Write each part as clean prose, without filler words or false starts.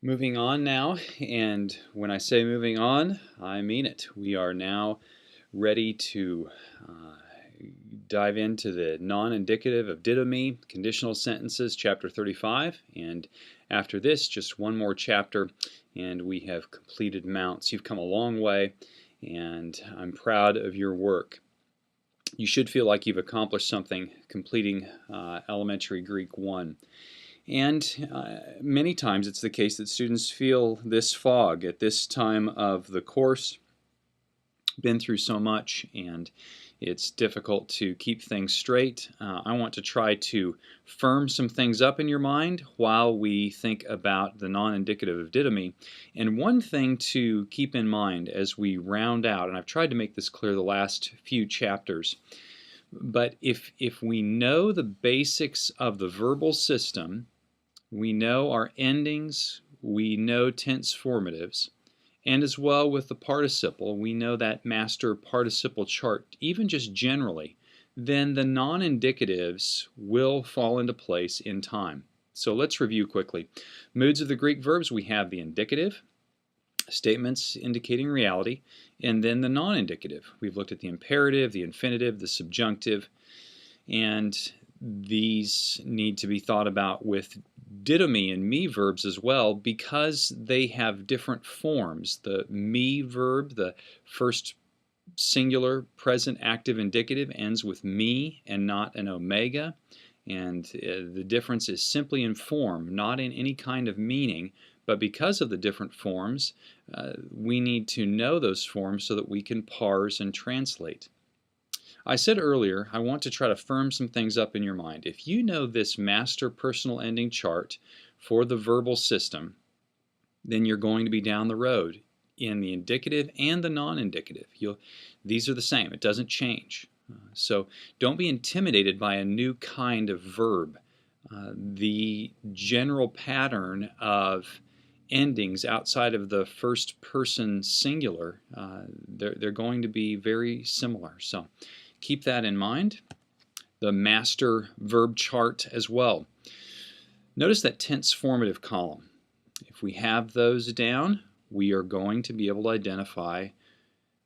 Moving on now, and when I say moving on, I mean it. We are now ready to dive into the non-indicative of didwmi, conditional sentences, chapter 35, and after this, just one more chapter, and we have completed mounts. You've come a long way, and I'm proud of your work. You should feel like you've accomplished something completing Elementary Greek 1. And many times it's the case that students feel this fog at this time of the course, been through so much, and it's difficult to keep things straight. I want to try to firm some things up in your mind while we think about the non-indicative of didwmi. And one thing to keep in mind as we round out, and I've tried to make this clear the last few chapters, but if we know the basics of the verbal system, we know our endings, we know tense formatives, and as well with the participle, we know that master participle chart, even just generally, then the non-indicatives will fall into place in time. So let's review quickly. Moods of the Greek verbs, we have the indicative, statements indicating reality, and then the non-indicative. We've looked at the imperative, the infinitive, the subjunctive, and these need to be thought about with didwmi and me verbs as well because they have different forms. The me verb, the first singular present active indicative, ends with me and not an omega, and the difference is simply in form, not in any kind of meaning. But because of the different forms, we need to know those forms so that we can parse and translate. I said earlier, I want to try to firm some things up in your mind. If you know this master personal ending chart for the verbal system, then you're going to be down the road in the indicative and the non-indicative. These are the same. It doesn't change. So don't be intimidated by a new kind of verb. The general pattern of endings outside of the first person singular, they're going to be very similar. So keep that in mind. The master verb chart as well. Notice that tense formative column. If we have those down, we are going to be able to identify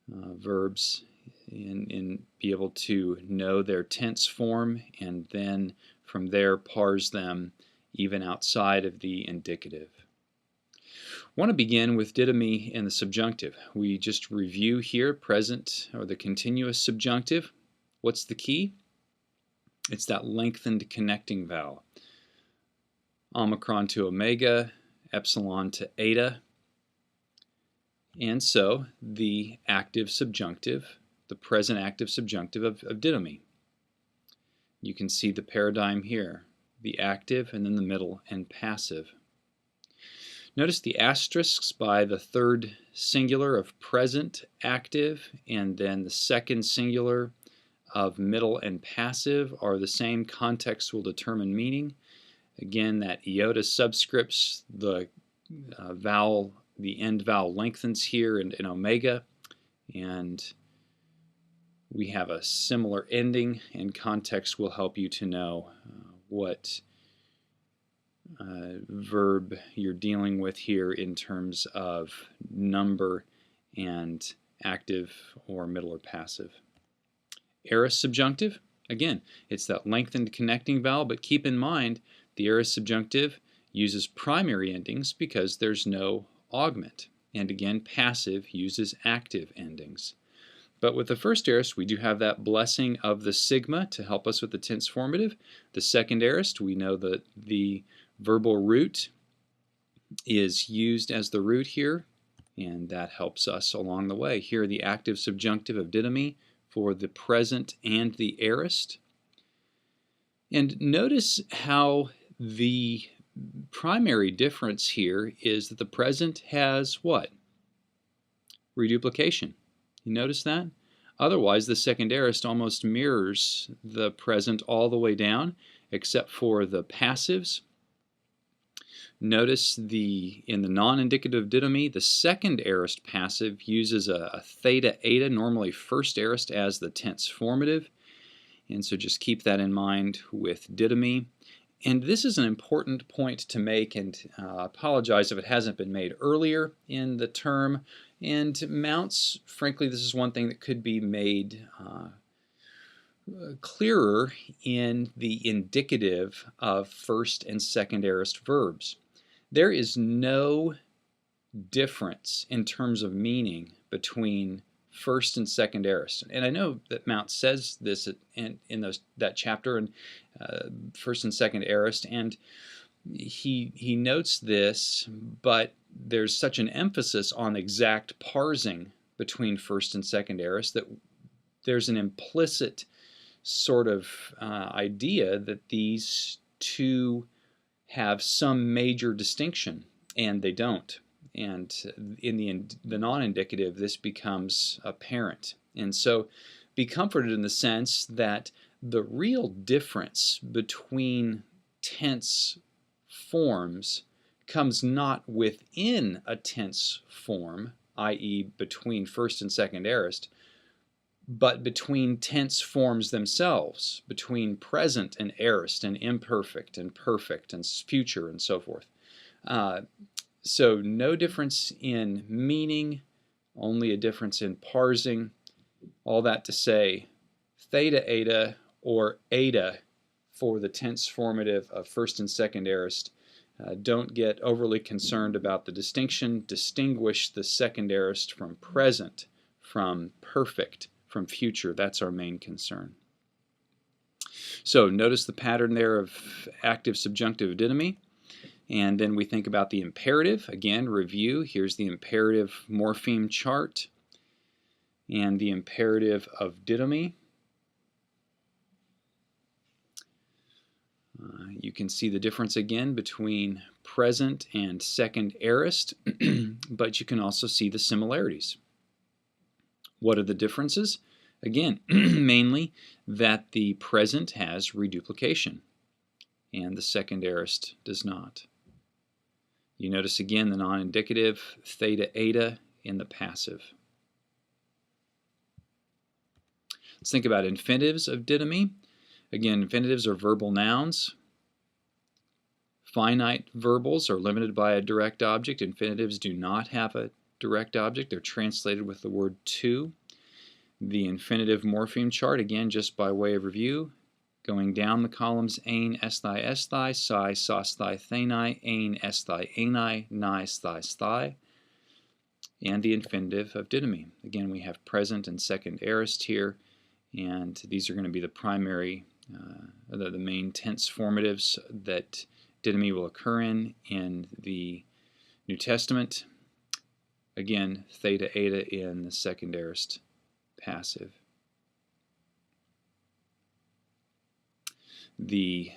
verbs and be able to know their tense form, and then from there parse them even outside of the indicative. I want to begin with didwmi and the subjunctive. We just review here present or the continuous subjunctive. What's the key? It's that lengthened connecting vowel. Omicron to omega, epsilon to eta. And so the active subjunctive, the present active subjunctive of didwmi. You can see the paradigm here, the active and then the middle and passive. Notice the asterisks by the third singular of present active and then the second singular of middle and passive are the same. Context will determine meaning. Again, that iota subscripts, the vowel, the end vowel lengthens here in omega, and we have a similar ending, and context will help you to know what verb you're dealing with here in terms of number and active or middle or passive. Aorist subjunctive, again, it's that lengthened connecting vowel, but keep in mind the aorist subjunctive uses primary endings because there's no augment. And again, passive uses active endings. But with the first aorist, we do have that blessing of the sigma to help us with the tense formative. The second aorist, we know that the verbal root is used as the root here, and that helps us along the way. Here, the active subjunctive of didwmi for the present and the aorist. And notice how the primary difference here is that the present has what? Reduplication. You notice that? Otherwise, the second aorist almost mirrors the present all the way down, except for the passives. Notice in the non-indicative didwmi, the second aorist passive uses a theta eta, normally first aorist, as the tense formative. And so just keep that in mind with didwmi. And this is an important point to make, and apologize if it hasn't been made earlier in the term. And mounts, frankly, this is one thing that could be made clearer in the indicative of first and second aorist verbs. There is no difference in terms of meaning between first and second aorist. And I know that Mount says this in that chapter in first and second aorist, and he notes this, but there's such an emphasis on exact parsing between first and second aorist that there's an implicit sort of idea that these two have some major distinction, and they don't. And in the non-indicative, this becomes apparent. And so be comforted in the sense that the real difference between tense forms comes not within a tense form, i.e. between first and second aorist, but between tense forms themselves, between present and aorist and imperfect and perfect and future and so forth. So no difference in meaning, only a difference in parsing. All that to say, theta eta or eta for the tense formative of first and second aorist. Don't get overly concerned about the distinction. Distinguish the second aorist from present, from perfect, from future. That's our main concern. So notice the pattern there of active subjunctive didomy. And then we think about the imperative. Again, review. Here's the imperative morpheme chart and the imperative of didomy. You can see the difference again between present and second aorist, but you can also see the similarities. What are the differences? Again, mainly that the present has reduplication and the second aorist does not. You notice again the non-indicative theta eta in the passive. Let's think about infinitives of didomy. Again, infinitives are verbal nouns. Finite verbals are limited by a direct object. Infinitives do not have a direct object. They're translated with the word to. The infinitive morpheme chart, again, just by way of review, going down the columns, ain, esthai, esthai, psi, sosthai, thenai, ain, esthai, ani, ni, sthai, sthai, and the infinitive of didomy. Again, we have present and second aorist here, and these are going to be the primary, the main tense formatives that didomy will occur in the New Testament. Again, theta, eta in the second aorist passive. The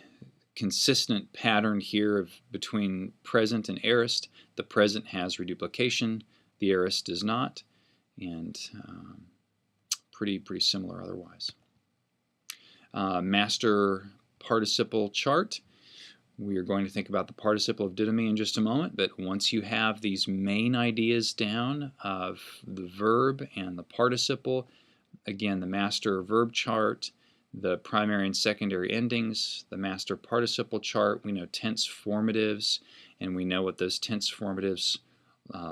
consistent pattern here between present and aorist, the present has reduplication, the aorist does not, and pretty similar otherwise. Master participle chart. We are going to think about the participle of didomy in just a moment, but once you have these main ideas down of the verb and the participle, again, the master verb chart, the primary and secondary endings, the master participle chart, we know tense formatives, and we know what those tense formatives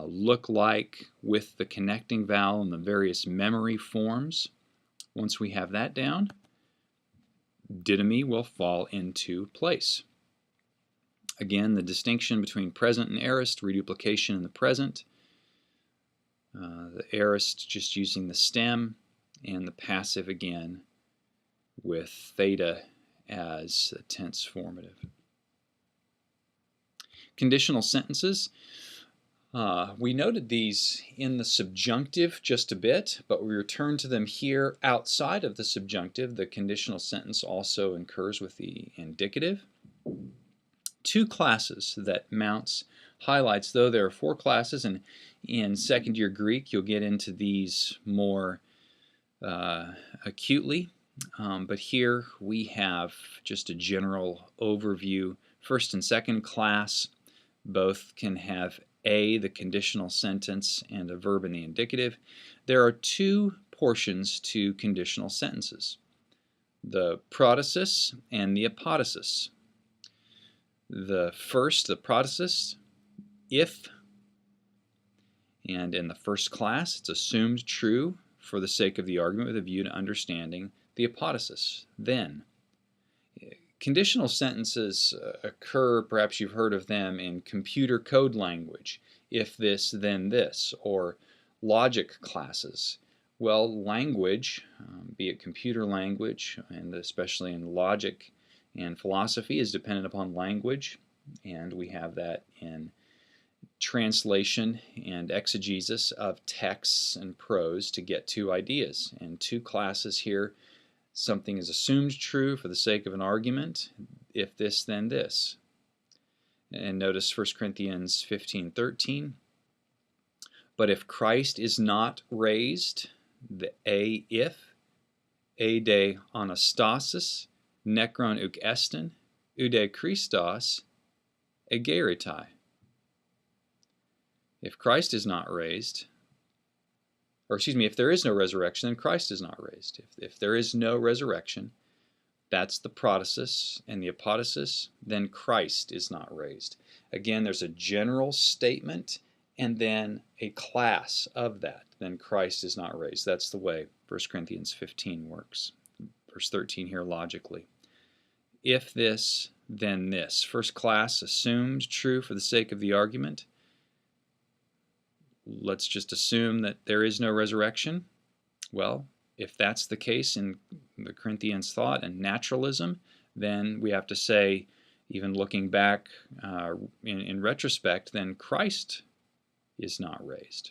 look like with the connecting vowel and the various memory forms. Once we have that down, didomy will fall into place. Again, the distinction between present and aorist, reduplication in the present, the aorist just using the stem, and the passive again with theta as a tense formative. Conditional sentences. We noted these in the subjunctive just a bit, but we return to them here outside of the subjunctive. The conditional sentence also occurs with the indicative. Two classes that Mounts highlights, though there are four classes, and in second year Greek you'll get into these more acutely, but here we have just a general overview. First and second class both can have the conditional sentence, and a verb in the indicative. There are two portions to conditional sentences, the protasis and the apodosis. The first, the protasis, if, and in the first class it's assumed true for the sake of the argument with a view to understanding the apodosis, then. Conditional sentences occur, perhaps you've heard of them, in computer code language, if this, then this, or logic classes. Well, language, be it computer language, and especially in logic and philosophy, is dependent upon language, and we have that in translation and exegesis of texts and prose to get to ideas. And two classes here: something is assumed true for the sake of an argument, if this, then this. And notice 1 Corinthians 15:13. But if Christ is not raised, the if, de anastasis, nekron uk estin, ude Christos, egeritai. If Christ is not raised, or excuse me, if there is no resurrection, then Christ is not raised. If there is no resurrection, that's the protasis, and the apodosis, then Christ is not raised. Again, there's a general statement and then a class of that. Then Christ is not raised. That's the way 1 Corinthians 15 works. Verse 13 here logically. If this, then this. First class assumed true for the sake of the argument. Let's just assume that there is no resurrection. Well, if that's the case in the Corinthians thought and naturalism, then we have to say, even looking back in retrospect, then Christ is not raised.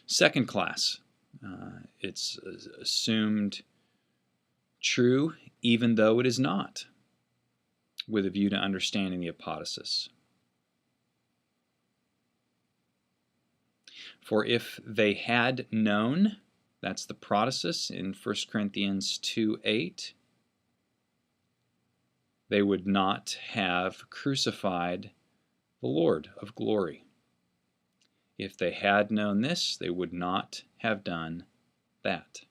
Second class, it's assumed true even though it is not, with a view to understanding the apodosis. For if they had known, that's the protasis in 1 Corinthians 2:8, they would not have crucified the Lord of glory. If they had known this, they would not have done that.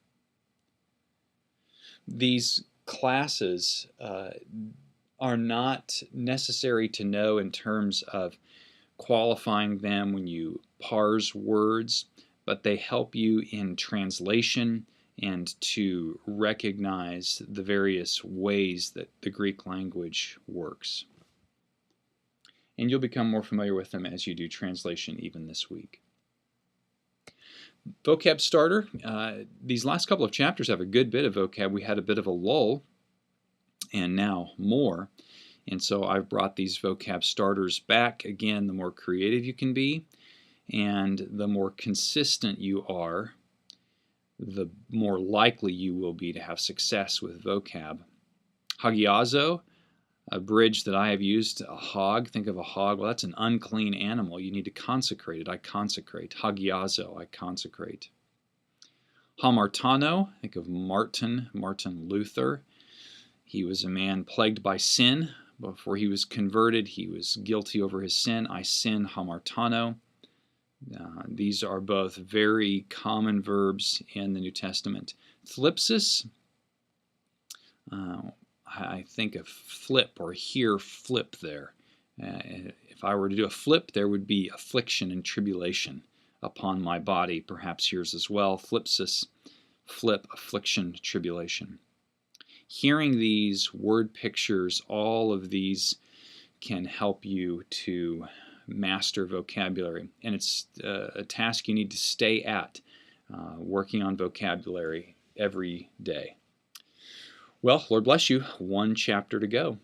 These classes are not necessary to know in terms of qualifying them when you parse words, but they help you in translation and to recognize the various ways that the Greek language works. And you'll become more familiar with them as you do translation even this week. Vocab Starter. These last couple of chapters have a good bit of vocab. We had a bit of a lull, and now more. And so I've brought these vocab starters back. Again, the more creative you can be and the more consistent you are, the more likely you will be to have success with vocab. Hagiazo, a bridge that I have used, a hog. Think of a hog. Well, that's an unclean animal. You need to consecrate it. I consecrate. Hagiazo, I consecrate. Hamartano, think of Martin Luther. He was a man plagued by sin. Before he was converted, he was guilty over his sin. I sin, hamartano. These are both very common verbs in the New Testament. Thlipsis, I think of flip or hear flip there. If I were to do a flip, there would be affliction and tribulation upon my body, perhaps yours as well. Thlipsis, flip, affliction, tribulation. Hearing these word pictures, all of these can help you to master vocabulary. And it's a task you need to stay at, working on vocabulary every day. Well, Lord bless you. One chapter to go.